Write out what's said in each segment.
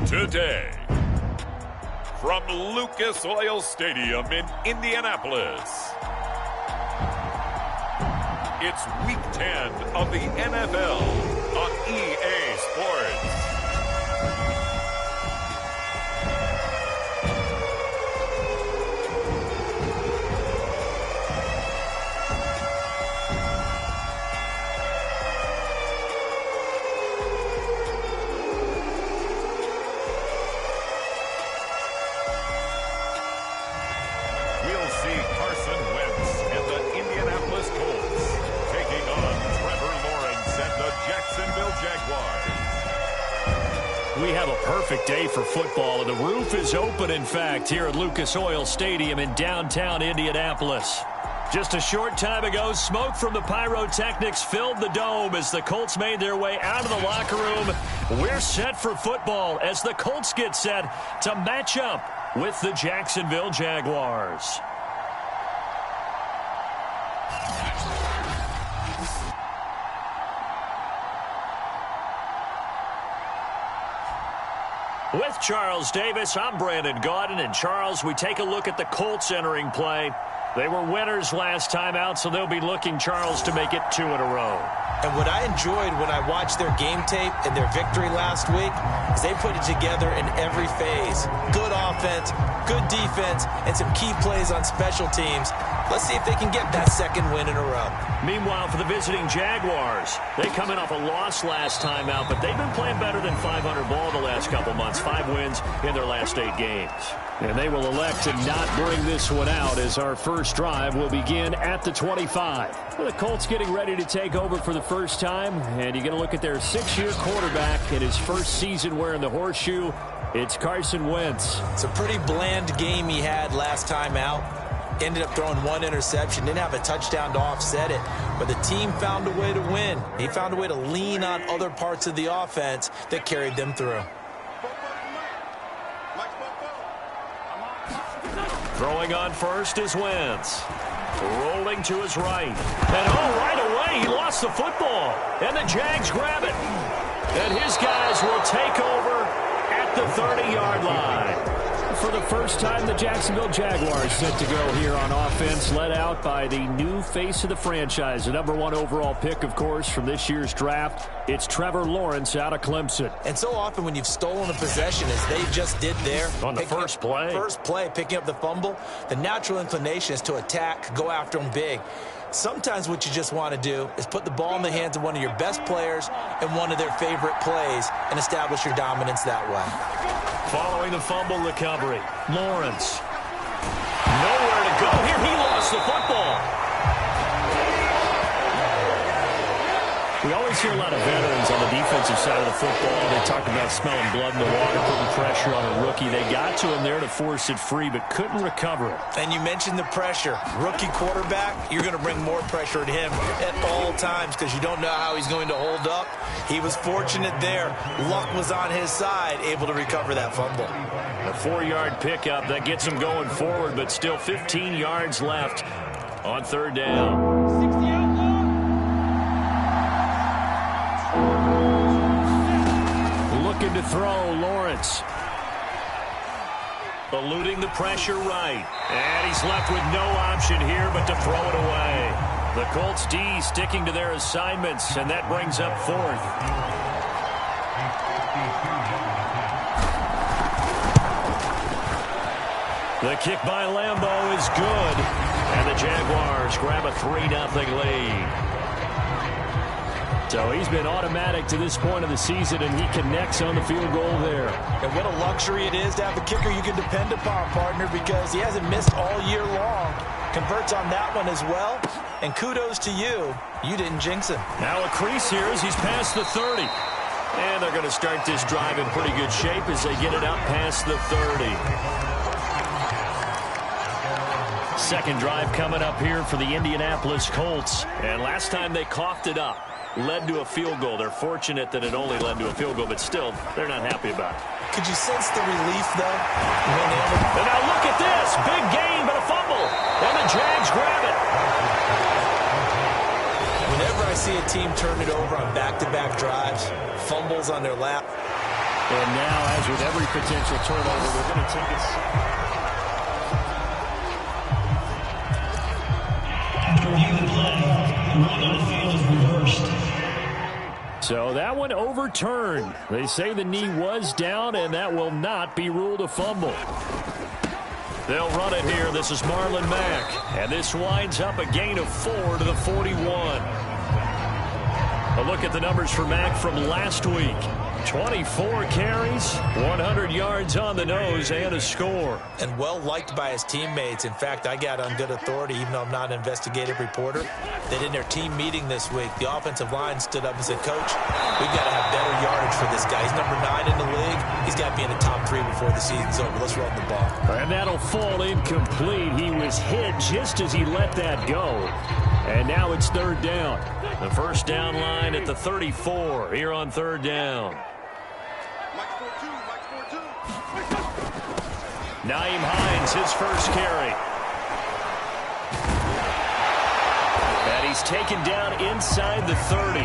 Today, from Lucas Oil Stadium in Indianapolis, it's Week 10 of the NFL on EA Sports. We have a perfect day for football, and the roof is open, in fact, here at Lucas Oil Stadium in downtown Indianapolis. Just a short time ago, smoke from the pyrotechnics filled the dome as the Colts made their way out of the locker room. We're set for football as the Colts get set to match up with the Jacksonville Jaguars. With Charles Davis, I'm Brandon Gaudin. And Charles, we take a look at the Colts entering play. They were winners last time out, so they'll be looking, Charles, to make it 2 in a row. And what I enjoyed when I watched their game tape and their victory last week is they put it together in every phase. Good offense, good defense, and some key plays on special teams. Let's see if they can get that second win in a row. Meanwhile, for the visiting Jaguars, they come in off a loss last time out, but they've been playing better than 500 ball the last couple months. 5 wins in their last 8 games. And they will elect to not bring this one out as our first drive will begin at the 25. Well, the Colts getting ready to take over for the first time, and you're going to look at their 6-year quarterback in his first season wearing the horseshoe. It's Carson Wentz. It's a pretty bland game he had last time out. Ended up throwing 1 interception, didn't have a touchdown to offset it, but the team found a way to win. He found a way to lean on other parts of the offense that carried them through. Throwing on first is Wentz. Rolling to his right. And right away, he lost the football. And the Jags grab it. And his guys will take over at the 30-yard line. For the first time, the Jacksonville Jaguars set to go here on offense, led out by the new face of the franchise, the #1 overall pick, of course, from this year's draft. It's Trevor Lawrence out of Clemson. And so often when you've stolen a possession, as they just did there, on the first play, picking up the fumble, the natural inclination is to attack, go after them big. Sometimes what you just want to do is put the ball in the hands of one of your best players and one of their favorite plays and establish your dominance that way. Following the fumble recovery, Lawrence. Nowhere to go here. He lost the football. We always hear a lot of veterans on the defensive side of the football. They talk about smelling blood in the water, putting pressure on a rookie. They got to him there to force it free, but couldn't recover it. And you mentioned the pressure. Rookie quarterback, you're going to bring more pressure at him at all times because you don't know how he's going to hold up. He was fortunate there. Luck was on his side, able to recover that fumble. A 4-yard pickup that gets him going forward, but still 15 yards left on 3rd down. Looking to throw, Lawrence. Eluding the pressure right. And he's left with no option here but to throw it away. The Colts D sticking to their assignments, and that brings up 4th. The kick by Lambeau is good. And the Jaguars grab a 3-0 lead. So he's been automatic to this point of the season, and he connects on the field goal there. And what a luxury it is to have a kicker you can depend upon, partner, because he hasn't missed all year long. Converts on that one as well. And kudos to you. You didn't jinx him. Now a crease here as he's past the 30. And they're going to start this drive in pretty good shape as they get it up past the 30. Second drive coming up here for the Indianapolis Colts. And last time they coughed it up, led to a field goal. They're fortunate that it only led to a field goal, but still, they're not happy about it. Could you sense the relief, though? And now look at this. Big gain, but a fumble. And the Jags grab it. Whenever I see a team turn it over on back-to-back drives, fumbles on their lap, And now, as with every potential turnover, they're going to take it. Review the play. The run on the field is reversed. So that one overturned. They say the knee was down, and that will not be ruled a fumble. They'll run it here. This is Marlon Mack. And this winds up a gain of 4 to the 41. A look at the numbers for Mack from last week. 24 carries, 100 yards on the nose, and a score. And well-liked by his teammates. In fact, I got on good authority, even though I'm not an investigative reporter, that in their team meeting this week, the offensive line stood up and said, Coach, we've got to have better yardage for this guy. He's number 9 in the league. He's got to be in the top 3 before the season's over. Let's run the ball. And that'll fall incomplete. He was hit just as he let that go. And now it's third down. The first down line at the 34 here on third down. Nyheim Hines, his first carry. And he's taken down inside the 30.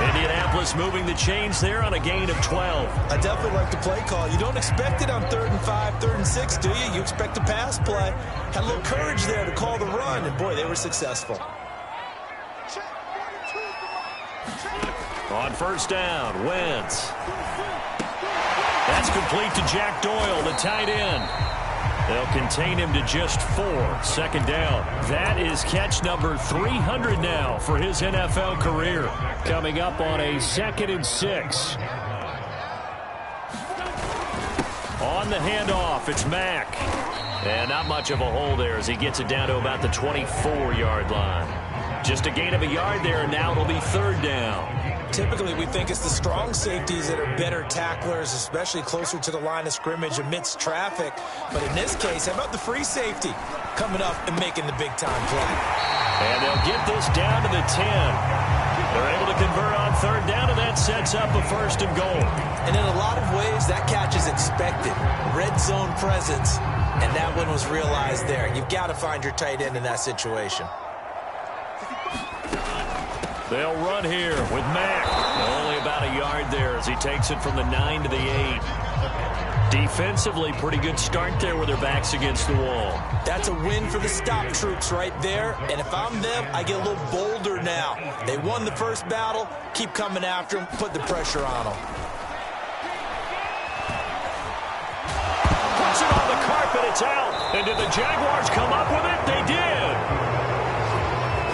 Indianapolis moving the chains there on a gain of 12. I definitely like the play call. You don't expect it on 3rd and 5, 3rd and 6, do you? You expect a pass play. Had a little courage there to call the run, and boy, they were successful. On first down, Wentz. That's complete to Jack Doyle, the tight end. They'll contain him to just 4. Second down. That is catch number 300 now for his NFL career. Coming up on a 2nd and 6. On the handoff, it's Mack. And not much of a hole there as he gets it down to about the 24-yard line. Just a gain of a yard there, and now it'll be third down. Typically, we think it's the strong safeties that are better tacklers, especially closer to the line of scrimmage amidst traffic. But in this case, how about the free safety coming up and making the big-time play? And they'll get this down to the 10. They're able to convert on third down, and that sets up a first and goal. And in a lot of ways, that catch is expected. Red zone presence, and that one was realized there. You've got to find your tight end in that situation. They'll run here with Mack. Only about a yard there as he takes it from the 9 to the 8. Defensively, pretty good start there with their backs against the wall. That's a win for the stop troops right there. And if I'm them, I get a little bolder now. They won the first battle. Keep coming after them. Put the pressure on them. Puts it on the carpet. It's out. And did the Jaguars come up with it? They did.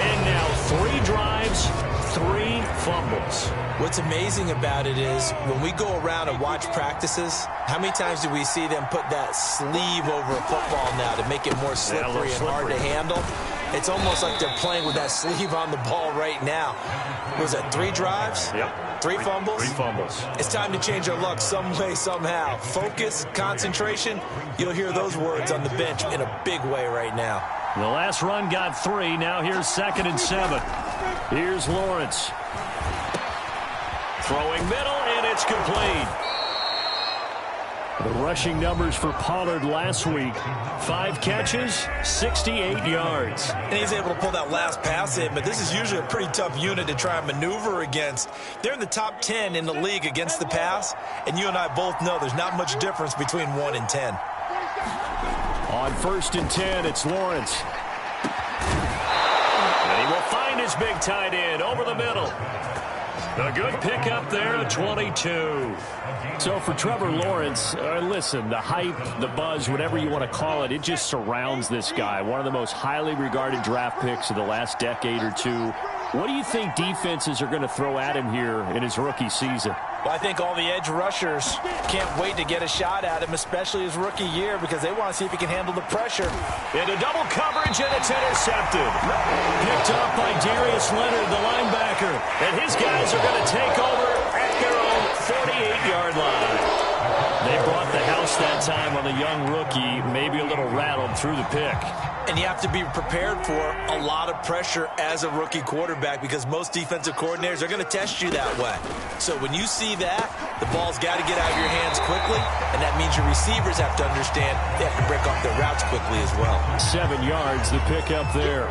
And now 3 drives, 3 fumbles. What's amazing about it is when we go around and watch practices, how many times do we see them put that sleeve over a football now to make it more slippery and hard to handle? It's almost like they're playing with that sleeve on the ball right now. Was that 3 drives? Yep. 3 fumbles? 3 fumbles. It's time to change our luck some way, somehow. Focus, concentration, you'll hear those words on the bench in a big way right now. The last run got 3. Now here's 2nd and 7. Here's Lawrence. Throwing middle, and it's complete. The rushing numbers for Pollard last week. 5 catches, 68 yards. And he's able to pull that last pass in, but this is usually a pretty tough unit to try and maneuver against. They're in the top 10 in the league against the pass, and you and I both know there's not much difference between 1 and 10. On 1st and 10, it's Lawrence. And he will find his big tight end over the middle. A good pickup there at 22. So for Trevor Lawrence, listen, the hype, the buzz, whatever you want to call it, it just surrounds this guy. One of the most highly regarded draft picks of the last decade or two. What do you think defenses are going to throw at him here in his rookie season? Well, I think all the edge rushers can't wait to get a shot at him, especially his rookie year, because they want to see if he can handle the pressure. Into double coverage, and it's intercepted. Picked up by Darius Leonard, the linebacker. And his guys are going to take over at their own 48-yard line. They brought the house that time on the young rookie, maybe a little rattled through the pick. And you have to be prepared for a lot of pressure as a rookie quarterback because most defensive coordinators are going to test you that way. So when you see that, the ball's got to get out of your hands quickly, and that means your receivers have to understand they have to break off their routes quickly as well. 7 yards, the pickup there.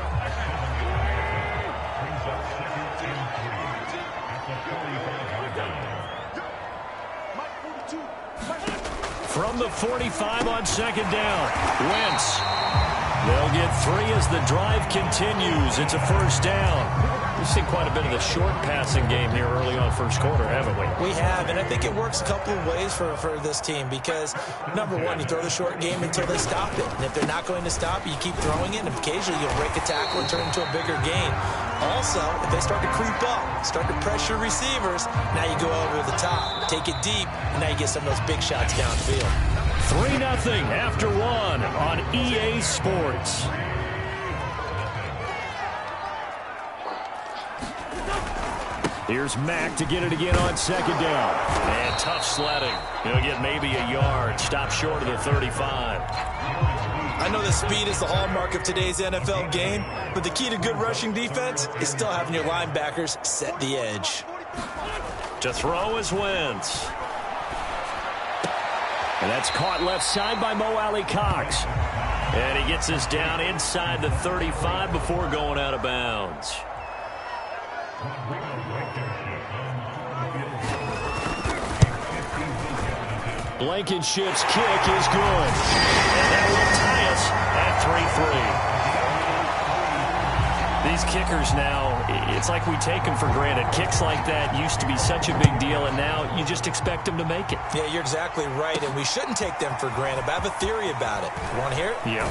from the 45 on second down. Wentz. They'll get 3 as the drive continues. It's a first down. We've seen quite a bit of the short passing game here early on first quarter, haven't we? We have, and I think it works a couple of ways for this team because, number one, you throw the short game until they stop it. And if they're not going to stop it, you keep throwing it, and occasionally you'll break a tackle and turn into a bigger gain. Also, if they start to creep up, start to pressure receivers, now you go over the top, take it deep, and now you get some of those big shots downfield. 3-0 after 1 on EA Sports. Here's Mack to get it again on second down. And tough sledding. He'll get maybe a yard. Stop short of the 35. I know that speed is the hallmark of today's NFL game, but the key to good rushing defense is still having your linebackers set the edge. To throw is Wentz. And that's caught left side by Mo Alley-Cox. And he gets us down inside the 35 before going out of bounds. Blankenship's kick is good. And that will tie us at 3-3. These kickers now, it's like we take them for granted. Kicks like that used to be such a big deal, and now you just expect them to make it. Yeah, you're exactly right, and we shouldn't take them for granted, but I have a theory about it. You want to hear it? Yeah.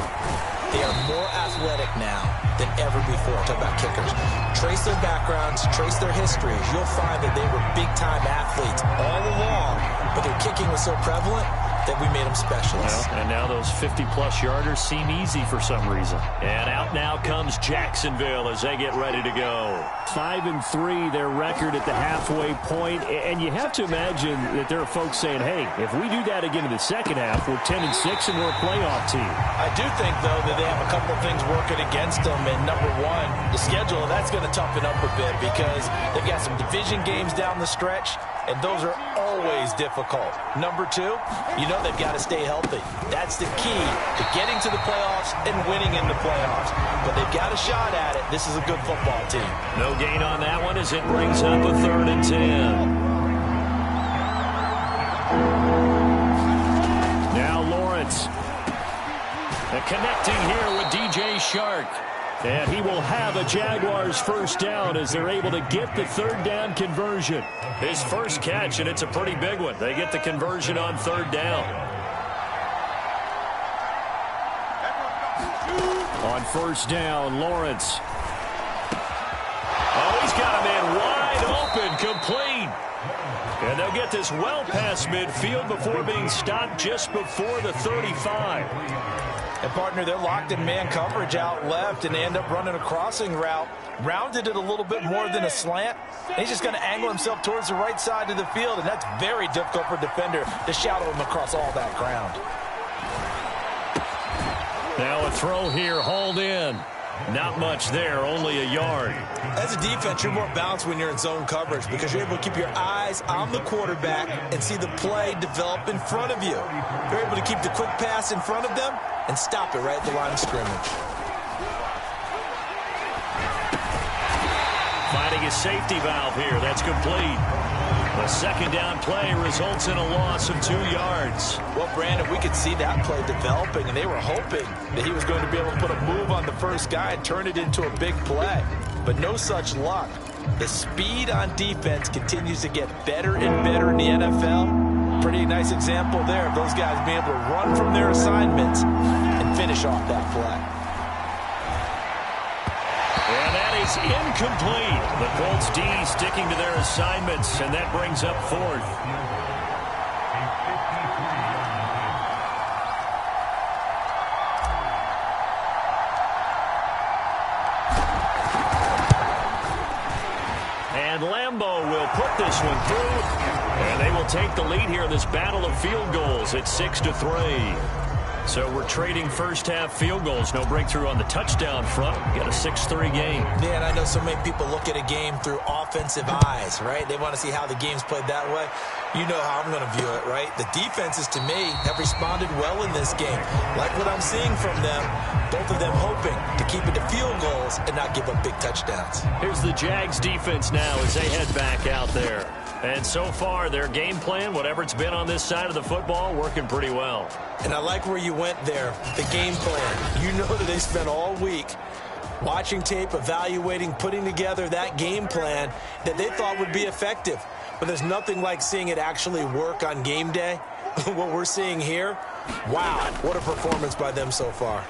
They are more athletic now than ever before. Talk about kickers. Trace their backgrounds, trace their histories. You'll find that they were big-time athletes all along, but their kicking was so prevalent that we made them specialists. Well, and now those 50-plus yarders seem easy for some reason. And out now comes Jacksonville as they get ready to go. 5-3, their record at the halfway point. And you have to imagine that there are folks saying, hey, if we do that again in the second half, we're 10-6 and we're a playoff team. I do think, though, that they have a couple of things working against them. And number one, the schedule, that's going to toughen up a bit because they've got some division games down the stretch, and those are always difficult. Number two, you know they've got to stay healthy. That's the key to getting to the playoffs and winning in the playoffs. But they've got a shot at it. This is a good football team. No gain on that one as it brings up a 3rd and 10. Now Lawrence. And connecting here with DJ Shark. And he will have a Jaguars first down as they're able to get the 3rd down conversion. His first catch, and it's a pretty big one. They get the conversion on 3rd down. On first down, Lawrence. Oh, he's got a man wide open, complete. And they'll get this well past midfield before being stopped just before the 35. And, partner, they're locked in man coverage out left, and they end up running a crossing route. Rounded it a little bit more than a slant. And he's just going to angle himself towards the right side of the field, and that's very difficult for a defender to shadow him across all that ground. Now a throw here, hauled in. Not much there, only a yard. As a defense, you're more balanced when you're in zone coverage because you're able to keep your eyes on the quarterback and see the play develop in front of you. You're able to keep the quick pass in front of them and stop it right at the line of scrimmage. Finding a safety valve here. That's complete. The second down play results in a loss of 2 yards. Well, Brandon, we could see that play developing, and they were hoping that he was going to be able to put a move on the first guy and turn it into a big play. But no such luck. The speed on defense continues to get better and better in the NFL. Pretty nice example there of those guys being able to run from their assignments and finish off that play. And that is incomplete. The Colts D sticking to their assignments, and that brings up 4th. And Lambeau will put this one through, and they will take the lead here in this battle of field goals at 6-3. So we're trading first-half field goals. No breakthrough on the touchdown front. We got a 6-3 game. Yeah, and I know so many people look at a game through offensive eyes, right? They want to see how the game's played that way. You know how I'm going to view it, right? The defenses, to me, have responded well in this game. Like what I'm seeing from them, both of them hoping to keep it to field goals and not give up big touchdowns. Here's the Jags defense now as they head back out there. And so far, their game plan, whatever it's been on this side of the football, working pretty well. And I like where you went there, the game plan. You know that they spent all week watching tape, evaluating, putting together that game plan that they thought would be effective. But there's nothing like seeing it actually work on game day. What we're seeing here, wow, what a performance by them so far.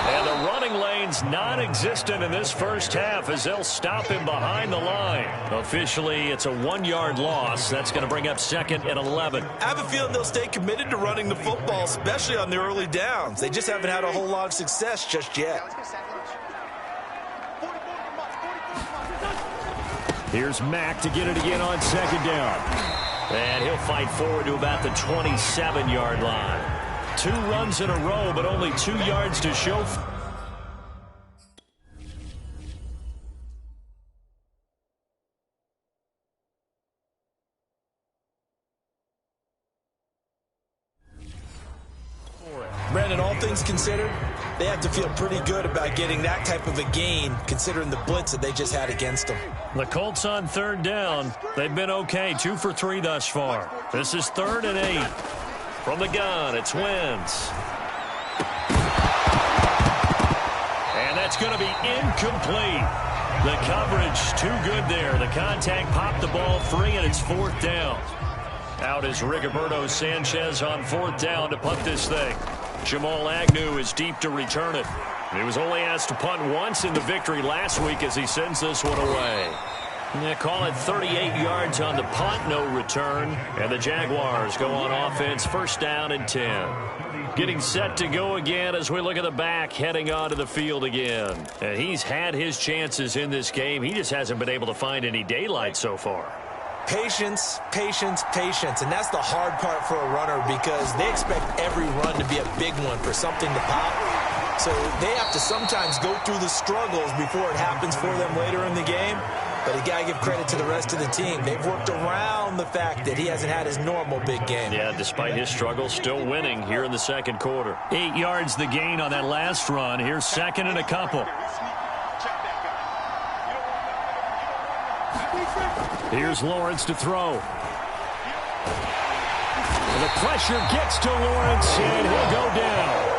And the running lane's non-existent in this first half as they'll stop him behind the line. Officially, it's a 1-yard loss. That's going to bring up 2nd and 11. I have a feeling they'll stay committed to running the football, especially on the early downs. They just haven't had a whole lot of success just yet. Here's Mack to get it again on 2nd down. And he'll fight forward to about the 27-yard line. 2 runs in a row, but only 2 yards to show. Brandon, all things considered, they have to feel pretty good about getting that type of a gain, considering the blitz that they just had against them. The Colts on 3rd down. They've been okay, 2 for 3 thus far. This is 3rd and 8. From the gun, it's Wentz. And that's going to be incomplete. The coverage too good there. The contact popped the ball free, and it's 4th down. Out is Rigoberto Sanchez on 4th down to punt this thing. Jamal Agnew is deep to return it. He was only asked to punt once in the victory last week as he sends this one away. Yeah, call it 38 yards on the punt, no return. And the Jaguars go on offense, 1st down and 10. Getting set to go again as we look at the back, heading onto the field again. And he's had his chances in this game. He just hasn't been able to find any daylight so far. Patience, patience, patience. And that's the hard part for a runner because they expect every run to be a big one for something to pop. So they have to sometimes go through the struggles before it happens for them later in the game. But you got to give credit to the rest of the team. They've worked around the fact that he hasn't had his normal big game. Yeah, despite his struggles, still winning here in the 2nd quarter. 8 yards the gain on that last run. Here's 2nd and a couple. Here's Lawrence to throw. And the pressure gets to Lawrence, and he'll go down.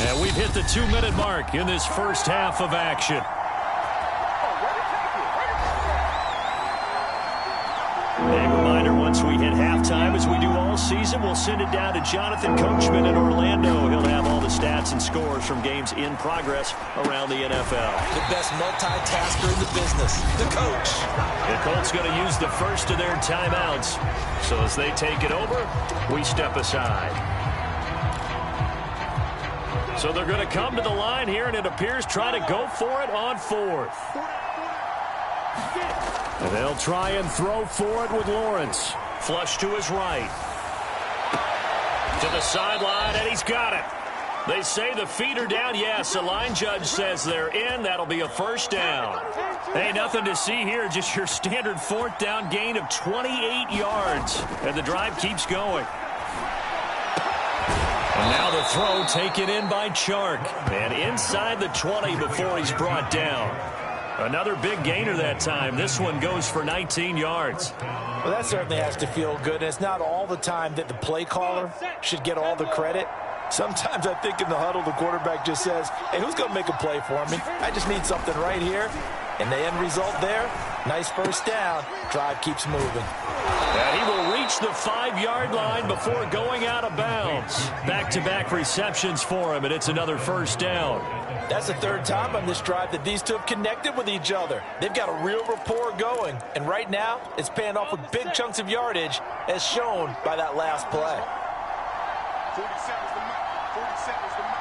And we've hit the 2-minute mark in this first half of action. A reminder, once we hit halftime, as we do all season, we'll send it down to Jonathan Coachman in Orlando. He'll have all the stats and scores from games in progress around the NFL. The best multitasker in the business, the coach. The Colts going to use the first of their timeouts. So as they take it over, we step aside. So they're going to come to the line here, and it appears try to go for it on 4th. And they'll try and throw for it with Lawrence. Flush to his right. To the sideline, and he's got it. They say the feet are down. Yes, the line judge says they're in. That'll be a 1st down. Hey, nothing to see here. Just your standard 4th down gain of 28 yards. And the drive keeps going. And now the throw taken in by Chark. And inside the 20 before he's brought down. Another big gainer that time. This one goes for 19 yards. Well, that certainly has to feel good. And it's not all the time that the play caller should get all the credit. Sometimes I think in the huddle, the quarterback just says, hey, who's going to make a play for me? I just need something right here. And the end result there, nice 1st down. Drive keeps moving. And he will reach the 5-yard line before going out of bounds. Back-to-back receptions for him, and it's another 1st down. That's the 3rd time on this drive that these two have connected with each other. They've got a real rapport going. And right now, it's paying off with big chunks of yardage, as shown by that last play. 47's the mark. 47's the mark.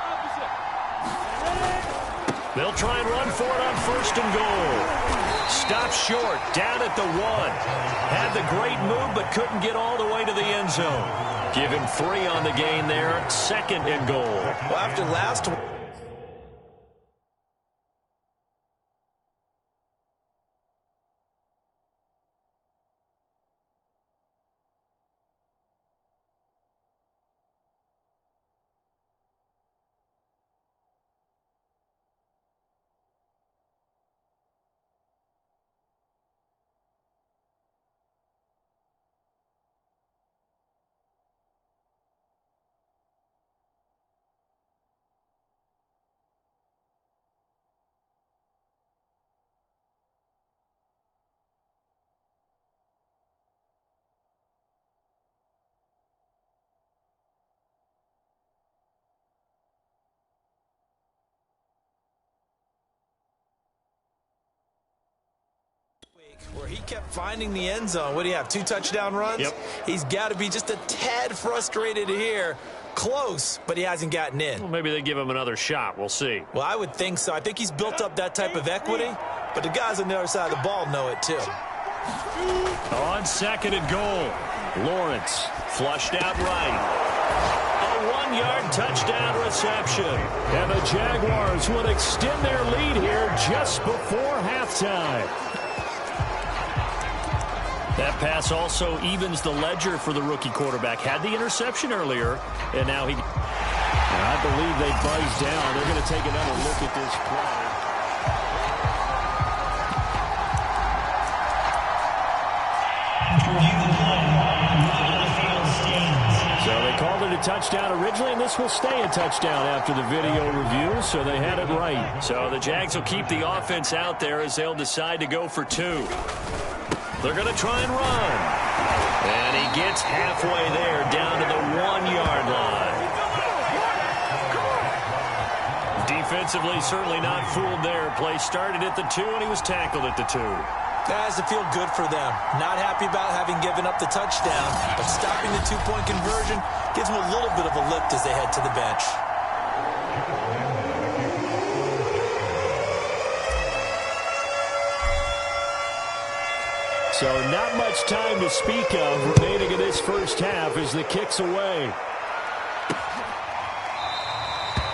They'll try and run for it on 1st and goal. Stop short, down at the 1. Had the great move, but couldn't get all the way to the end zone. Give him 3 on the gain there. 2nd and goal. Well, after last Where he kept finding the end zone. What do you have, 2 touchdown runs? Yep. He's got to be just a tad frustrated here. Close, but he hasn't gotten in. Well, maybe they give him another shot. We'll see. Well, I would think so. I think he's built up that type of equity, but the guys on the other side of the ball know it too. On 2nd and goal, Lawrence flushed out right. A 1-yard touchdown reception. And the Jaguars would extend their lead here just before halftime. That pass also evens the ledger for the rookie quarterback. Had the interception earlier, and now he... And I believe they buzzed down. They're going to take another look at this play. So they called it a touchdown originally, and this will stay a touchdown after the video review, so they had it right. So the Jags will keep the offense out there as they'll decide to go for 2. They're going to try and run. And he gets halfway there, down to the 1-yard line. Defensively, certainly not fooled there. Play started at the 2, and he was tackled at the 2. That has to feel good for them. Not happy about having given up the touchdown, but stopping the 2-point conversion gives them a little bit of a lift as they head to the bench. So not much time to speak of remaining in this first half as the kick's away.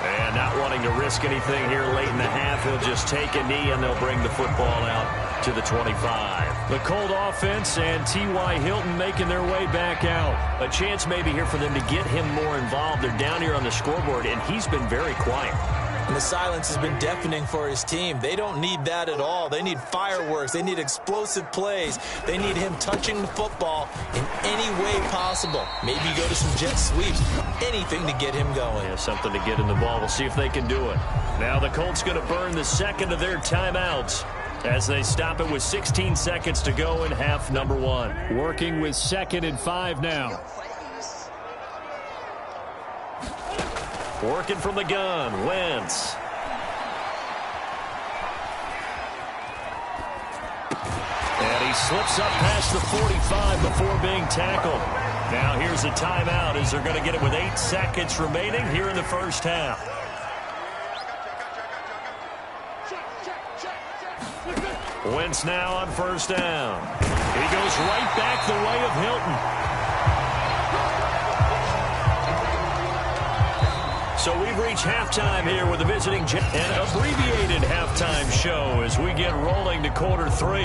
And not wanting to risk anything here late in the half, he'll just take a knee and they'll bring the football out to the 25. The Colt offense and T.Y. Hilton making their way back out. A chance maybe here for them to get him more involved. They're down here on the scoreboard, and he's been very quiet. And the silence has been deafening for his team. They don't need that at all. They need fireworks. They need explosive plays. They need him touching the football in any way possible. Maybe go to some jet sweeps. Anything to get him going. Yeah, something to get in the ball. We'll see if they can do it. Now the Colts going to burn the second of their timeouts as they stop it with 16 seconds to go in half number 1. Working with 2nd and 5 now. Working from the gun, Wentz. And he slips up past the 45 before being tackled. Now here's a timeout as they're going to get it with 8 seconds remaining here in the first half. Wentz now on first down. He goes right back the way of Hilton. So we've reached halftime here with the visiting an abbreviated halftime show as we get rolling to quarter 3.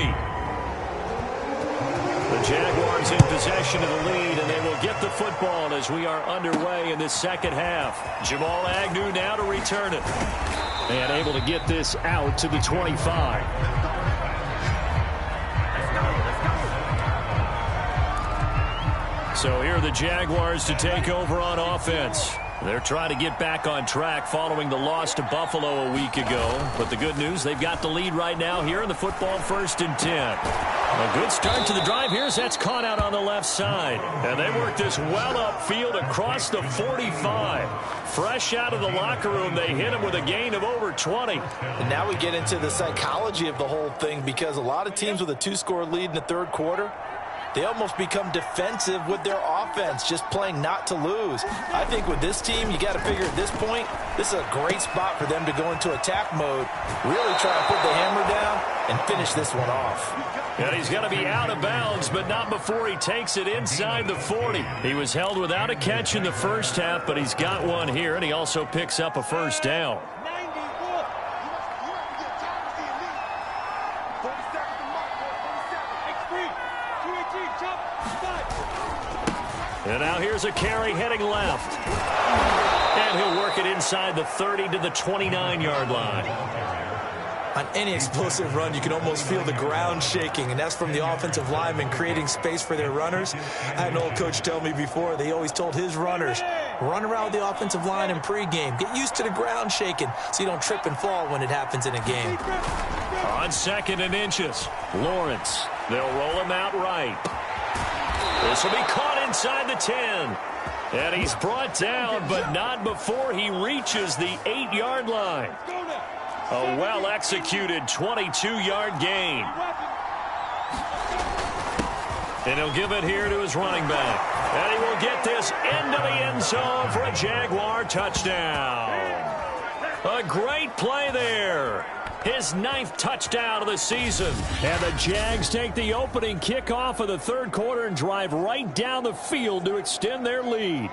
The Jaguars in possession of the lead, and they will get the football as we are underway in this second half. Jamal Agnew now to return it. And able to get this out to the 25. So here are the Jaguars to take over on offense. They're trying to get back on track following the loss to Buffalo a week ago. But the good news, they've got the lead right now here in the football 1st and 10. A good start to the drive here as that's caught out on the left side. And they work this well upfield across the 45. Fresh out of the locker room, they hit him with a gain of over 20. And now we get into the psychology of the whole thing, because a lot of teams with a 2-score lead in the 3rd quarter, they almost become defensive with their offense, just playing not to lose. I think with this team, you got to figure at this point, this is a great spot for them to go into attack mode, really try and put the hammer down and finish this one off. And he's going to be out of bounds, but not before he takes it inside the 40. He was held without a catch in the first half, but he's got one here, and he also picks up a first down. And now here's a carry heading left. And he'll work it inside the 30 to the 29-yard line. On any explosive run, you can almost feel the ground shaking, and that's from the offensive linemen creating space for their runners. I had an old coach tell me before, they always told his runners, run around the offensive line in pregame. Get used to the ground shaking so you don't trip and fall when it happens in a game. On 2nd and inches, Lawrence. They'll roll him out right. This will be caught inside the 10. And he's brought down, but not before he reaches the 8-yard line. A well-executed 22-yard gain. And he'll give it here to his running back. And he will get this into the end zone for a Jaguar touchdown. A great play there. His 9th touchdown of the season. And the Jags take the opening kickoff of the third quarter and drive right down the field to extend their lead.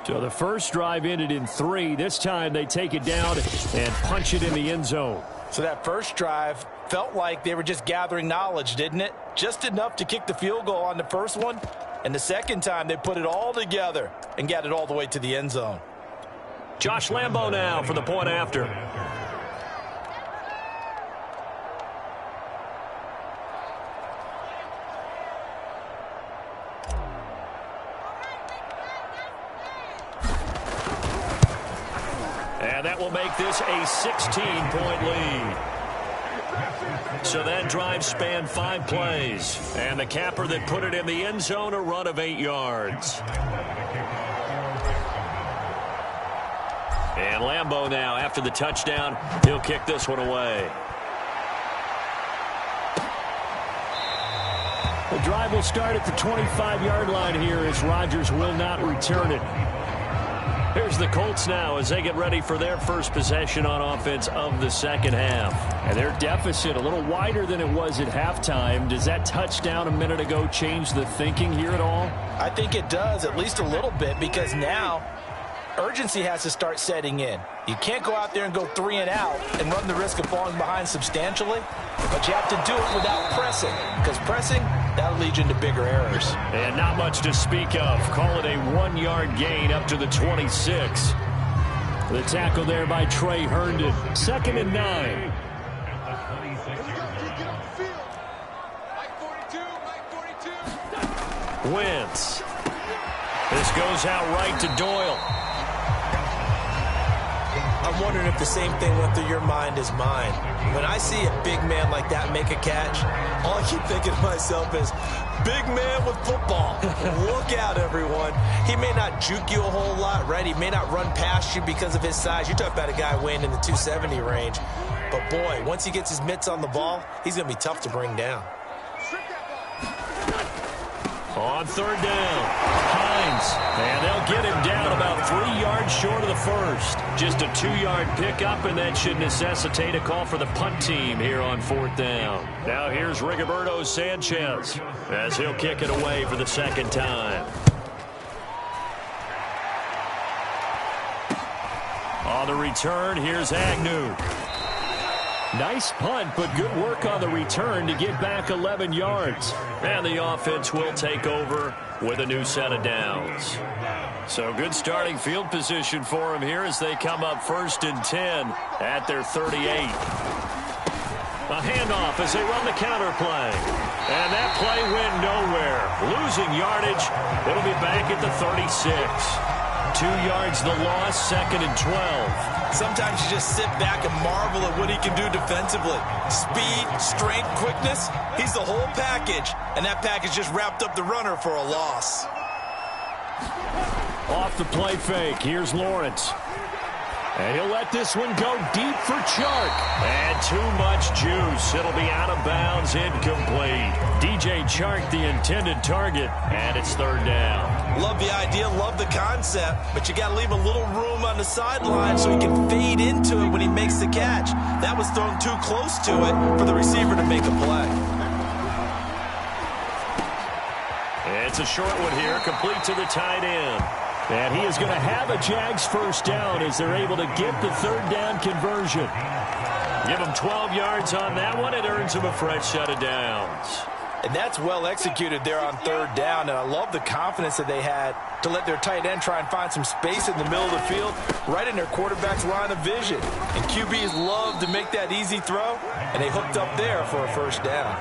So the first drive ended in 3. This time they take it down and punch it in the end zone. So that first drive felt like they were just gathering knowledge, didn't it? Just enough to kick the field goal on the first one. And the second time they put it all together and got it all the way to the end zone. Josh Lambo now for the point after. And that will make this a 16-point lead. So that drive spanned 5 plays. And the capper that put it in the end zone, a run of 8 yards. And Lambo now, after the touchdown, he'll kick this one away. The drive will start at the 25-yard line here as Rodgers will not return it. Here's the Colts now as they get ready for their first possession on offense of the second half. And their deficit a little wider than it was at halftime. Does that touchdown a minute ago change the thinking here at all? I think it does, at least a little bit, because now urgency has to start setting in. You can't go out there and go 3 and out and run the risk of falling behind substantially, but you have to do it without pressing, because pressing, that'll lead you into bigger errors. And not much to speak of. Call it a 1-yard gain up to the 26. The tackle there by Trey Herndon. 2nd and 9. Wentz. This goes out right to Doyle. I'm wondering if the same thing went through your mind as mine. When I see a big man like that make a catch, all I keep thinking to myself is, big man with football. Look out, everyone. He may not juke you a whole lot, right? He may not run past you because of his size. You're talking about a guy weighing in the 270 range. But, boy, once he gets his mitts on the ball, he's going to be tough to bring down. On 3rd down, Hines, and they'll get him down about 3 yards short of the first. Just a 2-yard pickup, and that should necessitate a call for the punt team here on 4th down. Now here's Rigoberto Sanchez as he'll kick it away for the 2nd time. On the return, here's Agnew. Nice punt, but good work on the return to get back 11 yards. And the offense will take over with a new set of downs. So good starting field position for them here as they come up 1st and 10 at their 38. A handoff as they run the counter play. And that play went nowhere. Losing yardage. It'll be back at the 36. 2 yards the loss, 2nd and 12. Sometimes you just sit back and marvel at what he can do defensively. Speed, strength, quickness, he's the whole package. And that package just wrapped up the runner for a loss. Off the play fake, here's Lawrence. And he'll let this one go deep for Chark. And too much juice. It'll be out of bounds, incomplete. DJ Chark, the intended target, and it's 3rd down. Love the idea, love the concept, but you got to leave a little room on the sideline so he can fade into it when he makes the catch. That was thrown too close to it for the receiver to make a play. It's a short one here, complete to the tight end. And he is going to have a Jags 1st down as they're able to get the 3rd down conversion. Give him 12 yards on that one. It earns him a fresh set of downs. And that's well executed there on 3rd down. And I love the confidence that they had to let their tight end try and find some space in the middle of the field, right in their quarterback's line of vision. And QBs love to make that easy throw, and they hooked up there for a 1st down.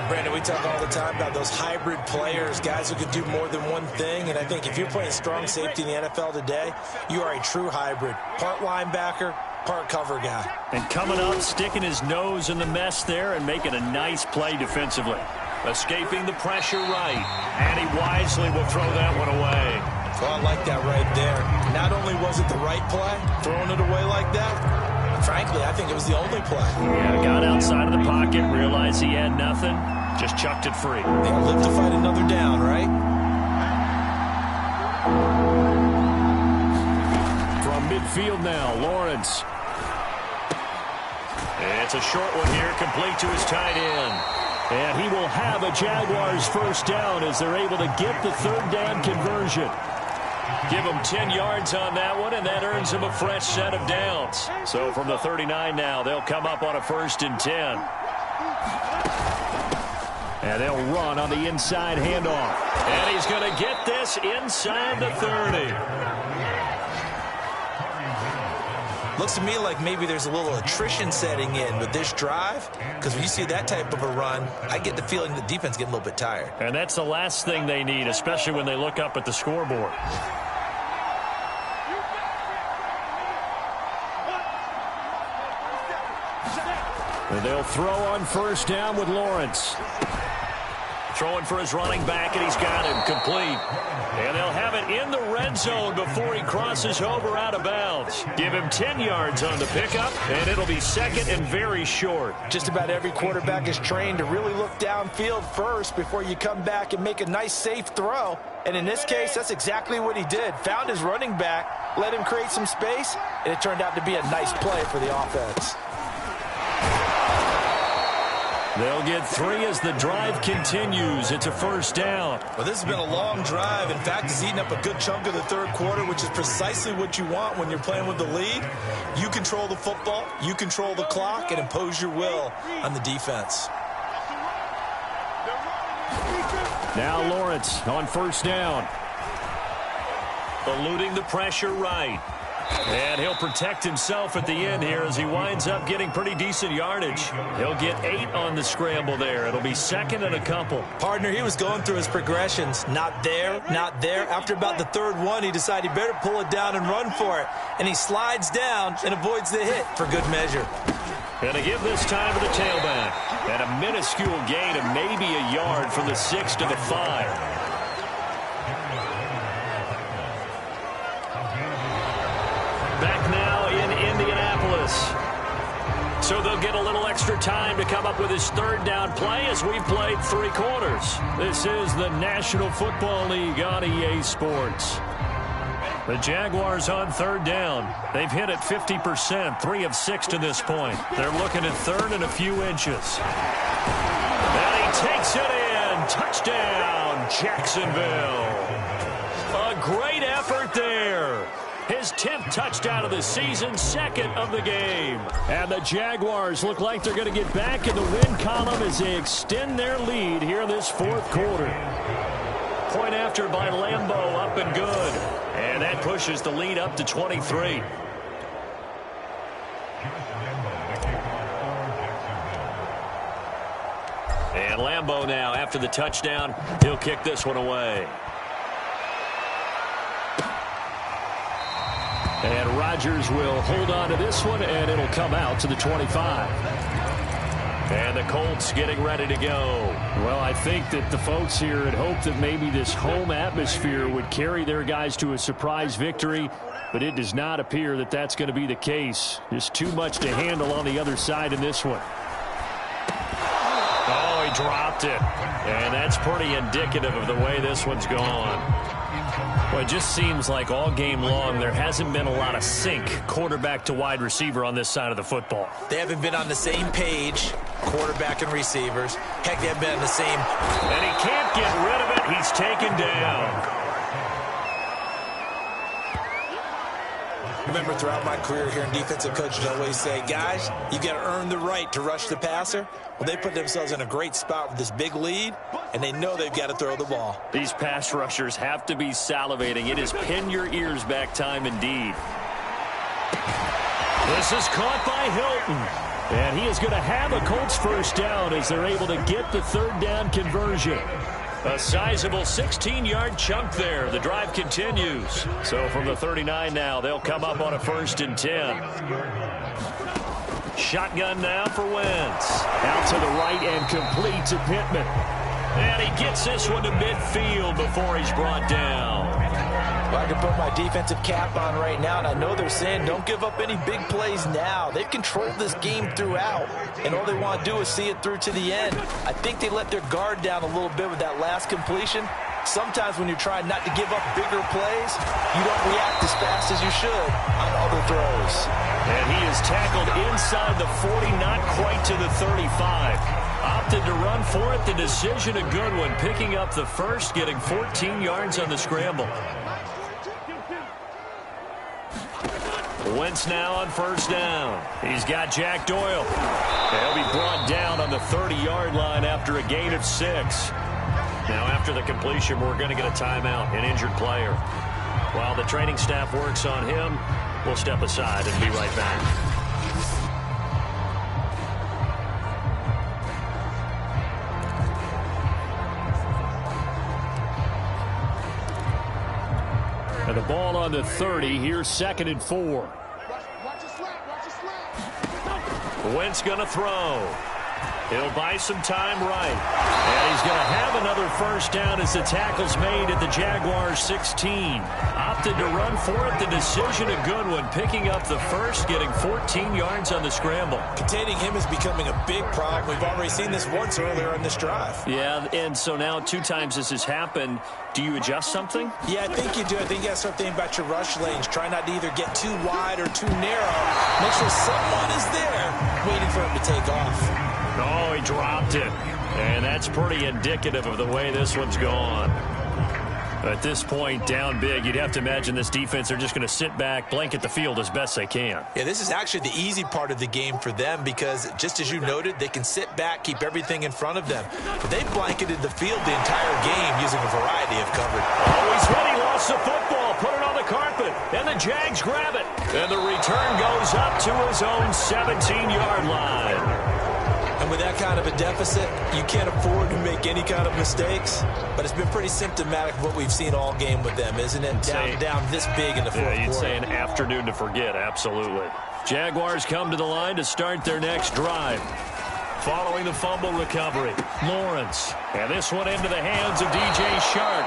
Brandon, we talk all the time about those hybrid players, guys who can do more than one thing. And I think if you're playing strong safety in the NFL today, you are a true hybrid. Part linebacker, part cover guy. And coming up, sticking his nose in the mess there and making a nice play defensively. Escaping the pressure right. And he wisely will throw that one away. Well, I like that right there. Not only was it the right play, throwing it away like that, frankly, I think it was the only play. Yeah, got outside of the pocket, realized he had nothing, Just chucked it free. They'll live to fight another down, right? From midfield now, Lawrence. It's a short one here, complete to his tight end. And he will have a Jaguars first down as they're able to get the third down conversion. Give him 10 yards on that one, and that earns him a fresh set of downs. So from the 39 now, they'll come up on a 1st and 10. And they'll run on the inside handoff. And he's going to get this inside the 30. Looks to me like maybe there's a little attrition setting in with this drive, because when you see that type of a run, I get the feeling the defense getting a little bit tired. And that's the last thing they need, especially when they look up at the scoreboard. And they'll throw on first down with Lawrence. Throwing for his running back, and he's got him complete. And they'll have it in the red zone before he crosses over out of bounds. Give him 10 yards on the pickup, and it'll be second and very short. Just about every quarterback is trained to really look downfield first before you come back and make a nice, safe throw. And in this case, that's exactly what he did. Found his running back, let him create some space, and it turned out to be a nice play for the offense. They'll get 3 as the drive continues. It's a first down. Well, this has been a long drive. In fact, it's eaten up a good chunk of the third quarter, which is precisely what you want when you're playing with the lead. You control the football, you control the clock, and impose your will on the defense. Now Lawrence on first down. Eluding the pressure right. And he'll protect himself at the end here as he winds up getting pretty decent yardage. He'll get 8 on the scramble there. It'll be second and a couple. Partner, he was going through his progressions. Not there, not there. After about the third one, he decided he better pull it down and run for it. And he slides down and avoids the hit for good measure. Going to give this time to the tailback. And a minuscule gain of maybe a yard from the 6 to the 5. Back now in Indianapolis. So they'll get a little extra time to come up with his third down play as we've played 3 quarters. This is the National Football League on EA Sports. The Jaguars on third down. They've hit it 50%, 3 of 6 to this point. They're looking at third and a few inches. And he takes it in. Touchdown, Jacksonville. A great effort there. His 10th touchdown of the season, 2nd of the game. And the Jaguars look like they're going to get back in the win column as they extend their lead here in this 4th quarter. Point after by Lambeau, up and good. And that pushes the lead up to 23. And Lambeau now, after the touchdown, he'll kick this one away. And Rodgers will hold on to this one, and it'll come out to the 25. And the Colts getting ready to go. Well, I think that the folks here had hoped that maybe this home atmosphere would carry their guys to a surprise victory, but it does not appear that that's going to be the case. Just too much to handle on the other side in this one. Oh, he dropped it. And that's pretty indicative of the way this one's gone. Well, it just seems like all game long there hasn't been a lot of sync quarterback to wide receiver on this side of the football. They haven't been on the same page, quarterback and receivers. Heck, they haven't been on the same. And he can't get rid of it. He's taken down. Remember, throughout my career here in defensive coaches always say, guys, you got to earn the right to rush the passer. Well, they put themselves in a great spot with this big lead, and they know they've got to throw the ball. These pass rushers have to be salivating. It is pin your ears back time indeed. This is caught by Hilton. And he is going to have a Colts first down as they're able to get the third down conversion. A sizable 16-yard chunk there. The drive continues. So from the 39 now, they'll come up on a 1st and 10. Shotgun now for Wentz. Out to the right and complete to Pittman. And he gets this one to midfield before he's brought down. Well, I can put my defensive cap on right now, and I know they're saying don't give up any big plays now. They've controlled this game throughout, and all they want to do is see it through to the end. I think they let their guard down a little bit with that last completion. Sometimes when you're trying not to give up bigger plays, you don't react as fast as you should on other throws. And he is tackled inside the 40, not quite to the 35. Opted to run for it. The decision a good one, picking up the first, getting 14 yards on the scramble. Wentz now on first down. He's got Jack Doyle. He'll be brought down on the 30-yard line after a gain of 6. Now after the completion, we're going to get a timeout, an injured player. While the training staff works on him, we'll step aside and be right back. And the ball on the 30. Here's 2nd and 4. Watch your slap. Watch your slap. Wentz going to throw. He'll buy some time right. And he's going to have another first down as the tackle's made at the Jaguars' 16. Opted to run for it. The decision a good one. Picking up the first, getting 14 yards on the scramble. Containing him is becoming a big problem. We've already seen this once earlier in this drive. Yeah, and so now 2 times this has happened. Do you adjust something? Yeah, I think you do. I think you got to start thinking about your rush lanes. Try not to either get too wide or too narrow. Make sure someone is there waiting for him to take off. Oh, he dropped it. And that's pretty indicative of the way this one's gone. At this point, down big, you'd have to imagine this defense, they're just going to sit back, blanket the field as best they can. Yeah, this is actually the easy part of the game for them because, just as you noted, they can sit back, keep everything in front of them. But they blanketed the field the entire game using a variety of coverage. Oh, he's hit. He lost the football. Put it on the carpet. And the Jags grab it. And the return goes up to his own 17-yard line. And with that kind of a deficit, you can't afford to make any kind of mistakes. But it's been pretty symptomatic of what we've seen all game with them, isn't it? Down this big in the fourth quarter. You'd say an afternoon to forget, absolutely. Jaguars come to the line to start their next drive. Following the fumble recovery, Lawrence. And this one into the hands of DJ Shark.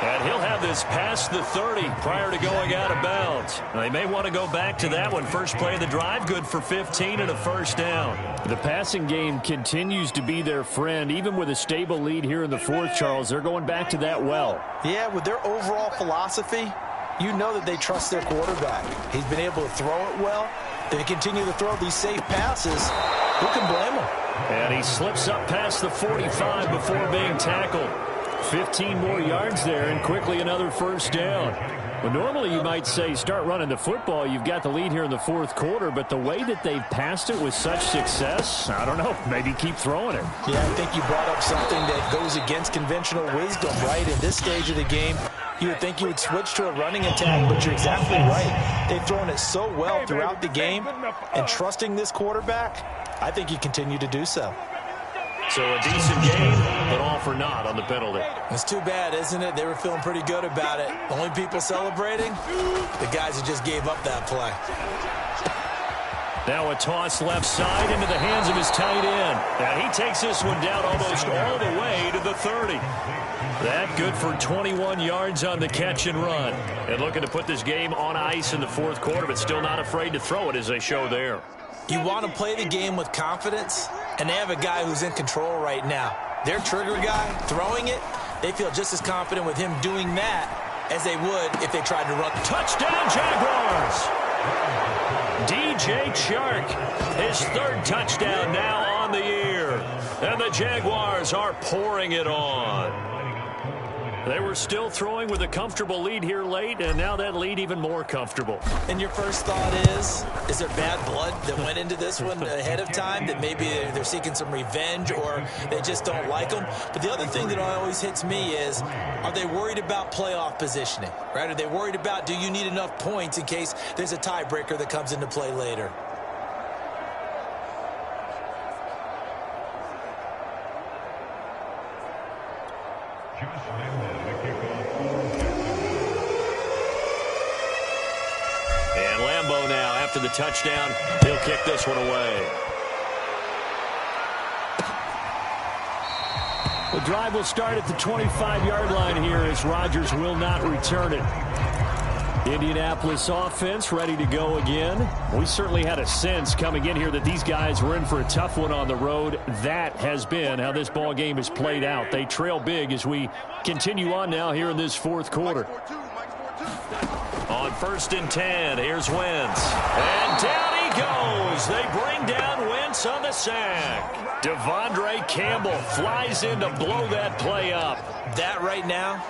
And he'll have this past the 30 prior to going out of bounds. They may want to go back to that one. First play of the drive, good for 15 and a first down. The passing game continues to be their friend. Even with a stable lead here in the fourth, Charles, they're going back to that well. Yeah, with their overall philosophy, you know that they trust their quarterback. He's been able to throw it well. They continue to throw these safe passes. Who can blame him? And he slips up past the 45 before being tackled. 15 more yards there, and quickly another first down. Well, normally you might say start running the football. You've got the lead here in the fourth quarter, but the way that they've passed it with such success, I don't know, maybe keep throwing it. Yeah, I think you brought up something that goes against conventional wisdom, right? In this stage of the game, you would think you would switch to a running attack, but you're exactly right. They've thrown it so well throughout the game, and trusting this quarterback, I think you continue to do so. So a decent game, but all for naught on the penalty. It's too bad, isn't it? They were feeling pretty good about it. The only people celebrating, the guys who just gave up that play. Now a toss left side into the hands of his tight end. Now he takes this one down almost all the way to the 30. That good for 21 yards on the catch and run. And looking to put this game on ice in the fourth quarter, but still not afraid to throw it as they show there. You want to play the game with confidence, and they have a guy who's in control right now. Their trigger guy, throwing it, they feel just as confident with him doing that as they would if they tried to run. Touchdown, Jaguars! DJ Chark, his 3rd touchdown now on the year. And the Jaguars are pouring it on. They were still throwing with a comfortable lead here late, and now that lead even more comfortable. And your first thought is there bad blood that went into this one ahead of time, that maybe they're seeking some revenge or they just don't like them? But the other thing that always hits me is, are they worried about playoff positioning? Right? Are they worried about, do you need enough points in case there's a tiebreaker that comes into play later? And Lambeau now, after the touchdown, he'll kick this one away. The drive will start at the 25-yard line here as Rodgers will not return it. Indianapolis offense ready to go again. We certainly had a sense coming in here that these guys were in for a tough one on the road. That has been how this ball game has played out. They trail big as we continue on now here in this fourth quarter. On 1st and 10, here's Wentz. And down he goes. They bring down Wentz on the sack. Devondre Campbell flies in to blow that play up. That right now,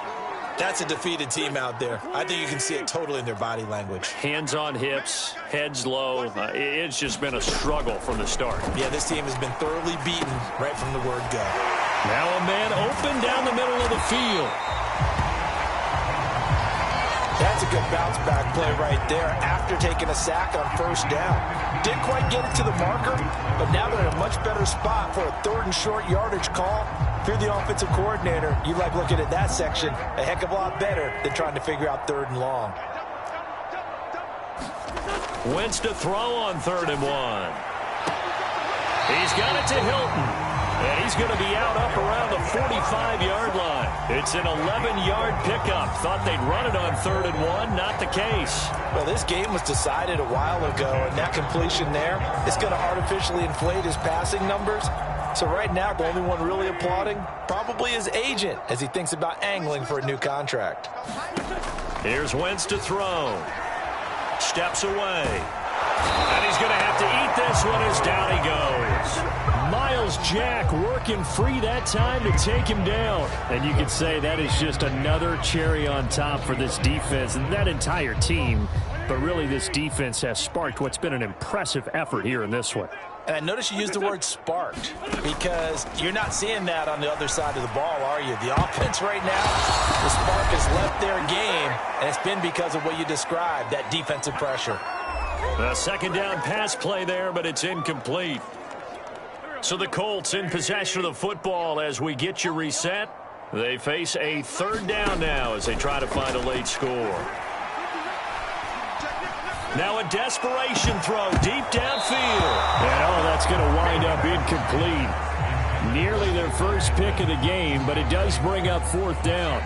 that's a defeated team out there. I think you can see it totally in their body language. Hands on hips, heads low. It's just been a struggle from the start. Yeah, this team has been thoroughly beaten right from the word go. Now a man open down the middle of the field. That's a good bounce back play right there after taking a sack on 1st down. Didn't quite get it to the marker, but now they're in a much better spot for a 3rd and short yardage call. If you're the offensive coordinator, you like looking at that section a heck of a lot better than trying to figure out 3rd and long. Wentz to throw on 3rd and 1. He's got it to Hilton. And he's going to be out up around the 45-yard line. It's an 11-yard pickup. Thought they'd run it on 3rd and 1. Not the case. Well, this game was decided a while ago, and that completion there is going to artificially inflate his passing numbers. So right now, the only one really applauding probably his agent as he thinks about angling for a new contract. Here's Wentz to throw. Steps away. And he's going to have to eat this one as down he goes. Miles Jack working free that time to take him down. And you can say that is just another cherry on top for this defense and that entire team. But really, this defense has sparked what's been an impressive effort here in this one. And I notice you used the word sparked because you're not seeing that on the other side of the ball, are you? The offense right now, the spark has left their game, and it's been because of what you described, that defensive pressure. A 2nd down pass play there, but it's incomplete. So the Colts in possession of the football as we get you reset. They face a 3rd down now as they try to find a late score. Now a desperation throw deep downfield. And that's going to wind up incomplete. Nearly their first pick of the game, but it does bring up 4th down.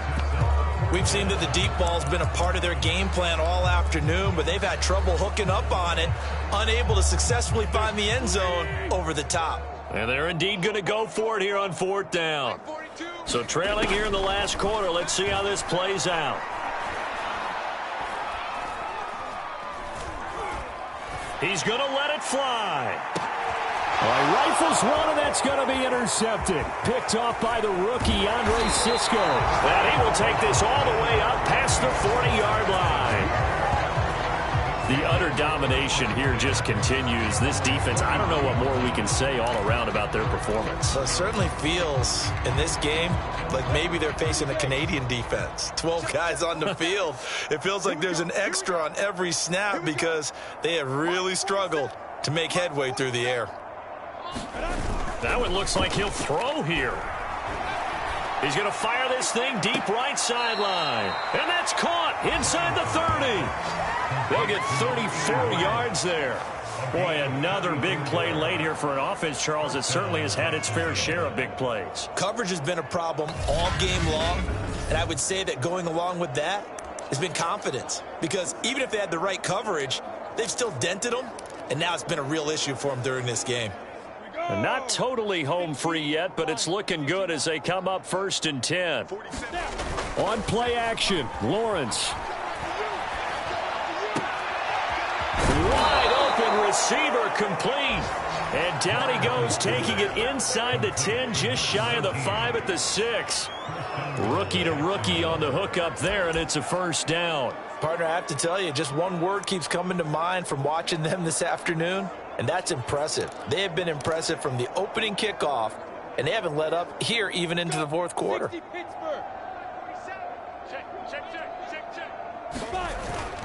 We've seen that the deep ball's been a part of their game plan all afternoon, but they've had trouble hooking up on it, unable to successfully find the end zone over the top. And they're indeed going to go for it here on 4th down. So trailing here in the last quarter, let's see how this plays out. He's going to let it fly. Well, he rifles one, and that's going to be intercepted. Picked off by the rookie, Andre Cisco. And he will take this all the way up past the 40-yard line. The utter domination here just continues. This defense, I don't know what more we can say all around about their performance. Well, it certainly feels in this game like maybe they're facing a Canadian defense. 12 guys on the field. It feels like there's an extra on every snap because they have really struggled to make headway through the air. That one looks like he'll throw here. He's going to fire this thing deep right sideline. And that's caught inside the 30. They'll get 34 yards there. Boy, another big play late here for an offense, Charles. It certainly has had its fair share of big plays. Coverage has been a problem all game long, and I would say that going along with that has been confidence. Because even if they had the right coverage, they've still dented them, and now it's been a real issue for them during this game. Not totally home free yet, but it's looking good as they come up 1st and 10. On play action, Lawrence. Wide open receiver complete. And down he goes, taking it inside the 10, just shy of the 5 at the 6. Rookie to rookie on the hook up there, and it's a 1st down. Partner, I have to tell you, just one word keeps coming to mind from watching them this afternoon, and that's impressive. They have been impressive from the opening kickoff, and they haven't let up here even into the 4th quarter.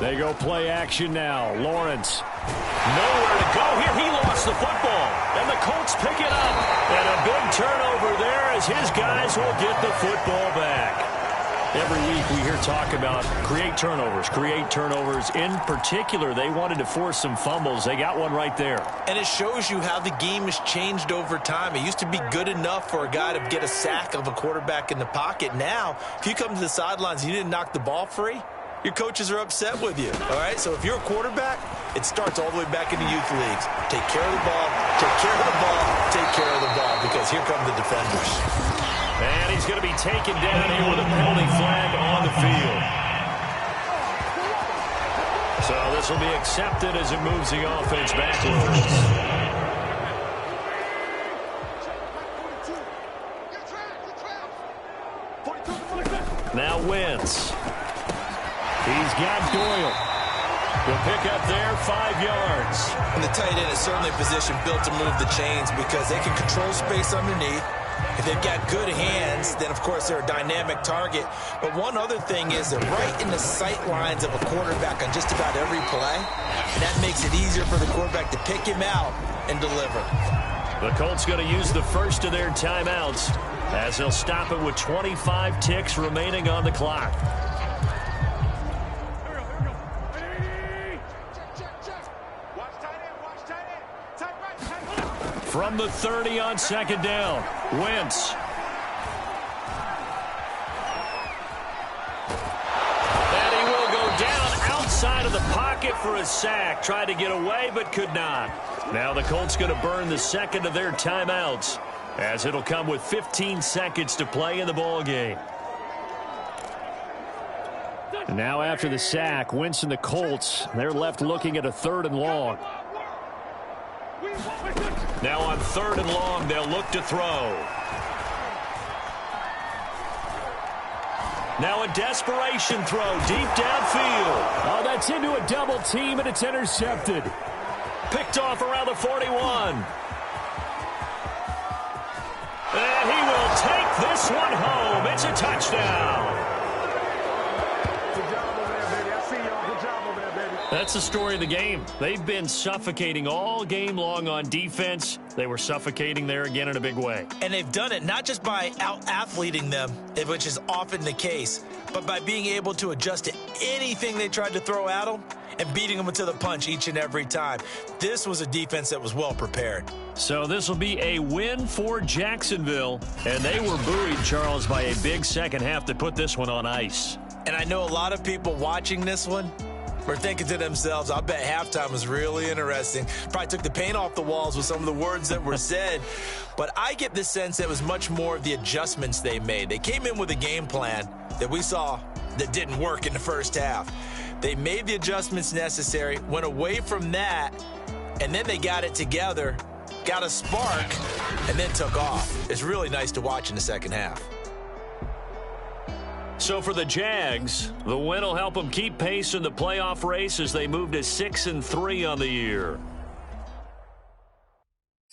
They go play action now. Lawrence. Nowhere to go here. He lost the football. And the Colts pick it up. And a big turnover there as his guys will get the football back. Every week we hear talk about create turnovers. In particular, they wanted to force some fumbles. They got one right there. And it shows you how the game has changed over time. It used to be good enough for a guy to get a sack of a quarterback in the pocket. Now, if you come to the sidelines and you didn't knock the ball free, your coaches are upset with you, all right? So if you're a quarterback, it starts all the way back in the youth leagues. Take care of the ball, take care of the ball, take care of the ball, because here come the defenders. And he's going to be taken down here with a penalty flag on the field. So this will be accepted as it moves the offense backwards. Now Wentz. He's got Doyle. The pick up there, 5 yards. And the tight end is certainly a position built to move the chains because they can control space underneath. If they've got good hands, then, of course, they're a dynamic target. But one other thing is they're right in the sight lines of a quarterback on just about every play. And that makes it easier for the quarterback to pick him out and deliver. The Colts going to use the first of their timeouts as they'll stop it with 25 ticks remaining on the clock. From the 30 on second down, Wentz. And he will go down outside of the pocket for a sack. Tried to get away, but could not. Now the Colts going to burn the second of their timeouts, as it'll come with 15 seconds to play in the ball game. And now after the sack, Wentz and the Colts, they're left looking at a 3rd and long. Now on 3rd and long, they'll look to throw. Now a desperation throw deep downfield. Oh, that's into a double team, and it's intercepted. Picked off around the 41. And he will take this one home. It's a touchdown. Good job over there, baby. I see y'all. Good job over there, baby. That's the story of the game. They've been suffocating all game long on defense. They were suffocating there again in a big way. And they've done it not just by out-athleting them, which is often the case, but by being able to adjust to anything they tried to throw at them and beating them to the punch each and every time. This was a defense that was well prepared. So this will be a win for Jacksonville. And they were buoyed, Charles, by a big second half to put this one on ice. And I know a lot of people watching this one were thinking to themselves, I bet halftime was really interesting. Probably took the paint off the walls with some of the words that were said. But I get the sense that it was much more of the adjustments they made. They came in with a game plan that we saw that didn't work in the first half. They made the adjustments necessary, went away from that, and then they got it together, got a spark, and then took off. It's really nice to watch in the second half. So for the Jags, the win will help them keep pace in the playoff race as they move to 6-3 on the year.